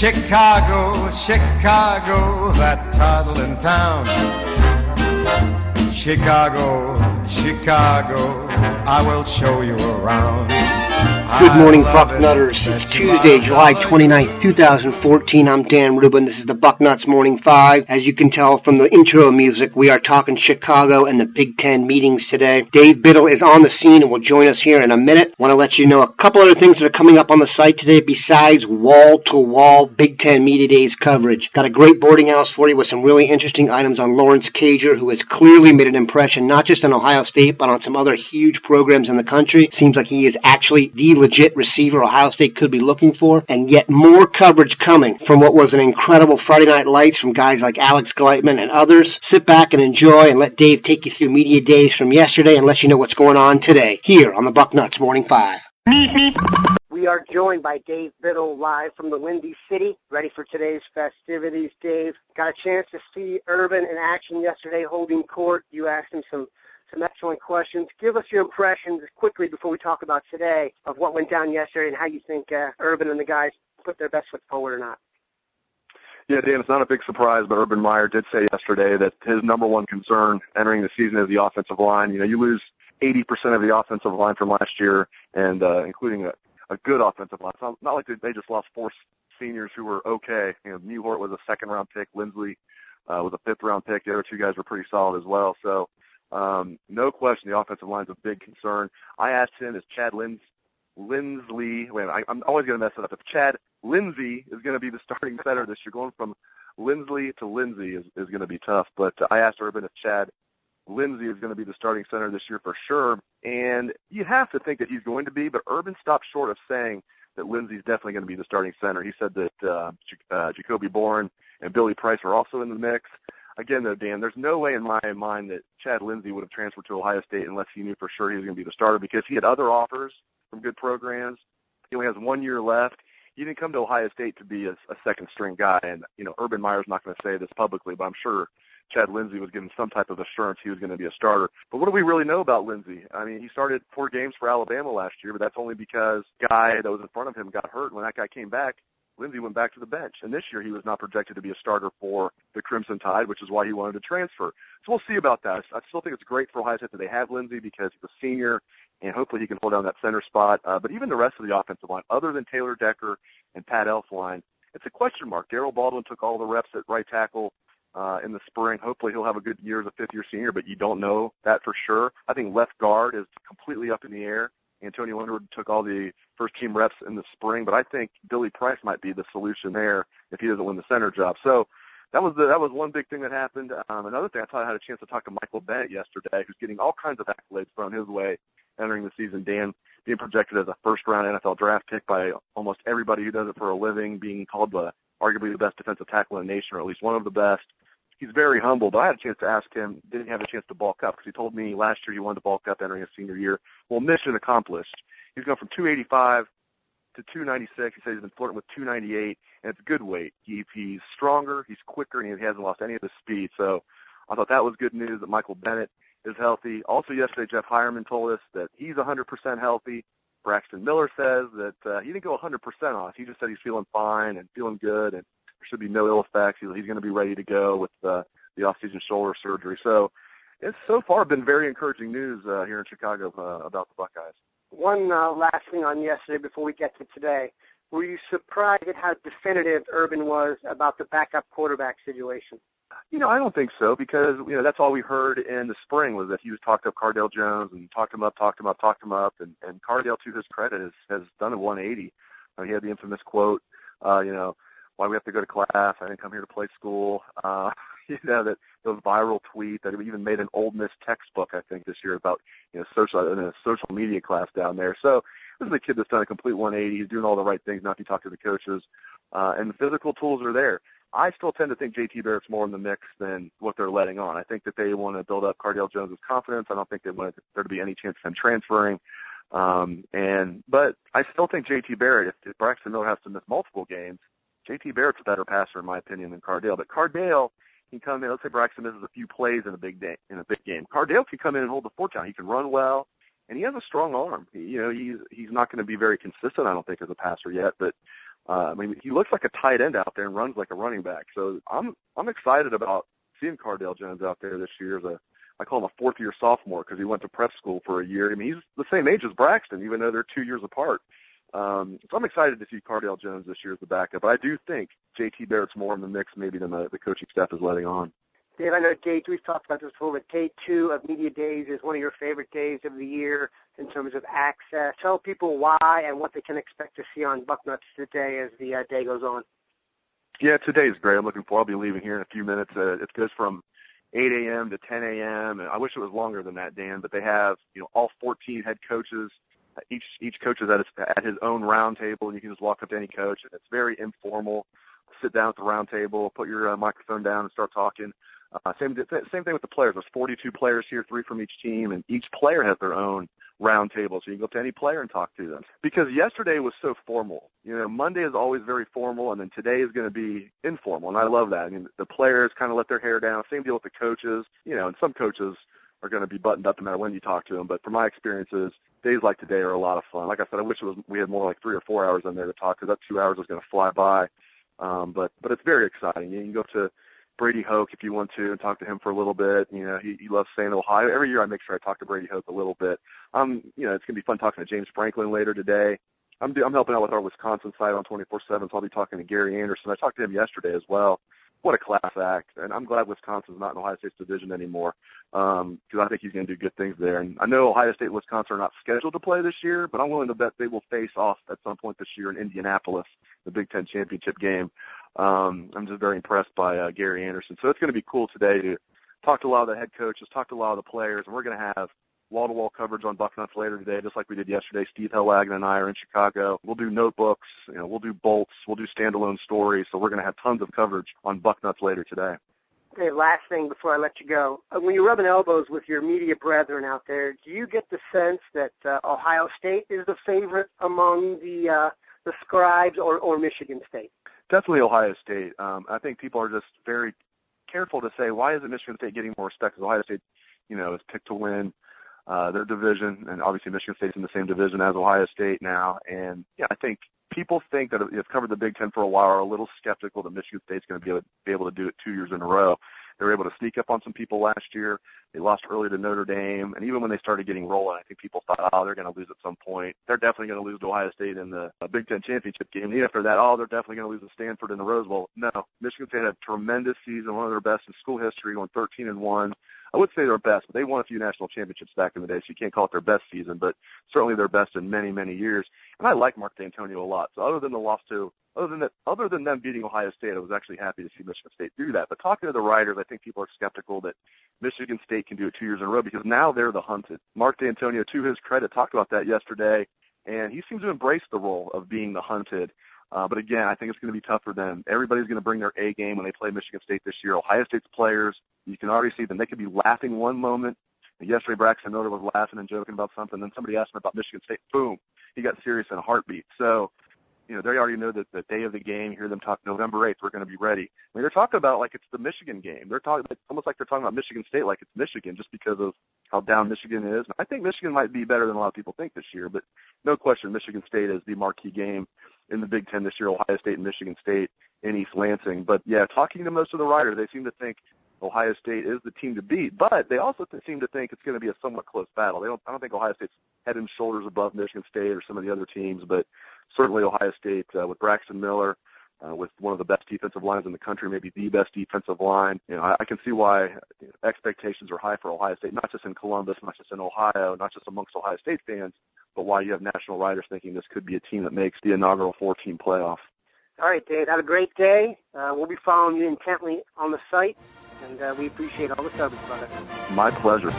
Chicago, Chicago, that toddling town. Chicago, Chicago, I will show you around. Good morning, Bucknutters. It's Tuesday, July 29th, 2014. I'm Dan Rubin. This is the Bucknuts Morning 5. As you can tell from the intro music, we are talking Chicago and the Big Ten meetings today. Dave Biddle is on the scene and will join us here in a minute. Want to let you know a couple other things that are coming up on the site today besides wall-to-wall Big Ten Media Days coverage. Got a great boarding house for you with some really interesting items on Lawrence Cager, who has clearly made an impression not just on Ohio State, but on some other huge programs in the country. Seems like he is actually the legit receiver Ohio State could be looking for, and yet more coverage coming from what was an incredible Friday Night Lights from guys like Alex Gleitman and others. Sit back and enjoy and let Dave take you through media days from yesterday and let you know what's going on today here on the Bucknuts Morning 5. We are joined by Dave Biddle live from the Windy City, ready for today's festivities. Dave, got a chance to see Urban in action yesterday holding court. You asked him some excellent questions. Give us your impressions quickly before we talk about today of what went down yesterday and how you think Urban and the guys put their best foot forward or not. Yeah, Dan, it's not a big surprise, but Urban Meyer did say yesterday that his number one concern entering the season is the offensive line. You know, you lose 80% of the offensive line from last year, and including a good offensive line. It's not like they just lost four seniors who were okay. You know, Newhart was a second-round pick. Lindsley was a fifth-round pick. The other two guys were pretty solid as well. So, no question, the offensive line is a big concern. I asked him, is Chad Lindsley, I'm always going to mess it up. If Chad Lindsey is going to be the starting center this year, going from Lindsley to Lindsey is going to be tough. But I asked Urban if Chad Lindsey is going to be the starting center this year for sure. And you have to think that he's going to be, but Urban stopped short of saying that Lindsey's definitely going to be the starting center. He said that Jacoby Bourne and Billy Price are also in the mix. Again, though, Dan, there's no way in my mind that Chad Lindsey would have transferred to Ohio State unless he knew for sure he was going to be the starter, because he had other offers from good programs. He only has 1 year left. He didn't come to Ohio State to be a second-string guy. And, you know, Urban Meyer's not going to say this publicly, but I'm sure Chad Lindsey was given some type of assurance he was going to be a starter. But what do we really know about Lindsey? I mean, he started 4 games for Alabama last year, but that's only because the guy that was in front of him got hurt. When that guy came back, Lindsey went back to the bench. And this year he was not projected to be a starter for the Crimson Tide, which is why he wanted to transfer. So we'll see about that. I still think it's great for Ohio State that they have Lindsey because he's a senior, and hopefully he can hold down that center spot. But even the rest of the offensive line, other than Taylor Decker and Pat Elflein, it's a question mark. Darrell Baldwin took all the reps at right tackle in the spring. Hopefully he'll have a good year as a fifth-year senior, but you don't know that for sure. I think left guard is completely up in the air. Antonio Underwood took all the first-team reps in the spring, but I think Billy Price might be the solution there if he doesn't win the center job. So that was one big thing that happened. Another thing, I had a chance to talk to Michael Bennett yesterday, who's getting all kinds of accolades thrown his way entering the season. Dan, being projected as a first-round NFL draft pick by almost everybody who does it for a living, being called arguably the best defensive tackle in the nation, or at least one of the best. He's very humble, but I had a chance to ask him, did he have a chance to bulk up? Because he told me last year he wanted to bulk up entering his senior year. Well, mission accomplished. He's gone from 285 to 296. He said he's been flirting with 298, and it's good weight. He's stronger, he's quicker, and he hasn't lost any of his speed. So I thought that was good news that Michael Bennett is healthy. Also yesterday, Jeff Hireman told us that he's 100% healthy. Braxton Miller says that he didn't go 100% off. He just said he's feeling fine and feeling good, and there should be no ill effects. He's going to be ready to go with the off-season shoulder surgery. So it's so far been very encouraging news here in Chicago about the Buckeyes. One last thing on yesterday before we get to today. Were you surprised at how definitive Urban was about the backup quarterback situation? You know, I don't think so, because, you know, that's all we heard in the spring was that he was talked up Cardale Jones and talked him up. And Cardale, to his credit, has done a 180. He had the infamous quote, you know, why we have to go to class, I didn't come here to play school. You know, that those viral tweet that even made an Ole Miss textbook, I think, this year about, you know, in a social media class down there. So this is a kid that's done a complete 180. He's doing all the right things, not to talk to the coaches. And the physical tools are there. I still tend to think JT Barrett's more in the mix than what they're letting on. I think that they want to build up Cardale Jones' confidence. I don't think they want there to be any chance of him transferring. But I still think JT Barrett, if Braxton Miller has to miss multiple games, JT Barrett's a better passer, in my opinion, than Cardale. But Cardale can come in. Let's say Braxton misses a few plays in a big game. Cardale can come in and hold the fort down. He can run well, and he has a strong arm. He's not going to be very consistent, I don't think, as a passer yet. But I mean, he looks like a tight end out there and runs like a running back. So I'm excited about seeing Cardale Jones out there this year. I call him a fourth-year sophomore because he went to prep school for a year. I mean, he's the same age as Braxton, even though they're 2 years apart. So I'm excited to see Cardale Jones this year as the backup. But I do think JT Barrett's more in the mix maybe than the coaching staff is letting on. Dave, I know we've talked about this before, but day 2 of Media Days is one of your favorite days of the year in terms of access. Tell people why and what they can expect to see on Bucknuts today as the day goes on. Yeah, today's great. I'm looking forward. I'll be leaving here in a few minutes. It goes from 8 a.m. to 10 a.m. And I wish it was longer than that, Dan, but they have, all 14 head coaches. Each coach is at his own round table, and you can just walk up to any coach. And it's very informal. Sit down at the round table, put your microphone down, and start talking. Same thing with the players. There's 42 players here, 3 from each team, and each player has their own round table, so you can go up to any player and talk to them. Because yesterday was so formal. Monday is always very formal, and then today is going to be informal, and I love that. I mean, the players kind of let their hair down. Same deal with the coaches. And some coaches are going to be buttoned up no matter when you talk to them, but from my experiences, days like today are a lot of fun. Like I said, I wish we had more like 3 or 4 hours in there to talk, because that 2 hours is going to fly by. But it's very exciting. You can go to Brady Hoke if you want to and talk to him for a little bit. He loves staying in Ohio. Every year I make sure I talk to Brady Hoke a little bit. It's going to be fun talking to James Franklin later today. I'm helping out with our Wisconsin site on 24/7, so I'll be talking to Gary Anderson. I talked to him yesterday as well. What a class act. And I'm glad Wisconsin's not in Ohio State's division anymore, because I think he's going to do good things there. And I know Ohio State and Wisconsin are not scheduled to play this year, but I'm willing to bet they will face off at some point this year in Indianapolis, the Big Ten championship game. I'm just very impressed by Gary Anderson. So it's going to be cool today to talk to a lot of the head coaches, talk to a lot of the players, and we're going to have wall-to-wall coverage on Bucknuts later today, just like we did yesterday. Steve Hellwagon and I are in Chicago. We'll do notebooks, we'll do bolts, we'll do standalone stories. So we're going to have tons of coverage on Bucknuts later today. Okay, last thing before I let you go. When you're rubbing elbows with your media brethren out there, do you get the sense that Ohio State is the favorite among the scribes or Michigan State? Definitely Ohio State. I think people are just very careful to say, why isn't Michigan State getting more respect? Because Ohio State, is picked to win their division, and obviously Michigan State's in the same division as Ohio State now. And I think people think that have covered the Big Ten for a while are a little skeptical that Michigan State's going to be able to do it 2 years in a row. They were able to sneak up on some people last year. They lost early to Notre Dame, and even when they started getting rolling, I think people thought, they're going to lose at some point. They're definitely going to lose to Ohio State in the Big Ten championship game. And even after that, they're definitely going to lose to Stanford in the Rose Bowl. No, Michigan State had a tremendous season, one of their best in school history, going 13-1. I would say their best, but they won a few national championships back in the day, so you can't call it their best season, but certainly their best in many, many years. And I like Mark D'Antonio a lot. So other than them beating Ohio State, I was actually happy to see Michigan State do that. But talking to the writers, I think people are skeptical that Michigan State can do it 2 years in a row, because now they're the hunted. Mark D'Antonio, to his credit, talked about that yesterday, and he seems to embrace the role of being the hunted. But again, I think it's going to be tough for them. Everybody's going to bring their A game when they play Michigan State this year. Ohio State's players, you can already see them. They could be laughing one moment. Yesterday, Braxton Miller was laughing and joking about something. Then somebody asked him about Michigan State. Boom, he got serious in a heartbeat. So, they already know that the day of the game. You hear them talk November 8th, we're going to be ready. I mean, they're talking about like it's the Michigan game. They're talking almost like they're talking about Michigan State like it's Michigan, just because of how down Michigan is. And I think Michigan might be better than a lot of people think this year, but no question, Michigan State is the marquee game in the Big Ten this year. Ohio State and Michigan State in East Lansing. But yeah, talking to most of the writers, they seem to think Ohio State is the team to beat, but they also seem to think it's going to be a somewhat close battle. I don't think Ohio State's head and shoulders above Michigan State or some of the other teams, but certainly Ohio State with Braxton Miller, with one of the best defensive lines in the country, maybe the best defensive line. I can see why expectations are high for Ohio State, not just in Columbus, not just in Ohio, not just amongst Ohio State fans, but why you have national writers thinking this could be a team that makes the inaugural 4-team playoff. All right, Dave, have a great day. We'll be following you intently on the site, and we appreciate all the coverage, brother. My pleasure.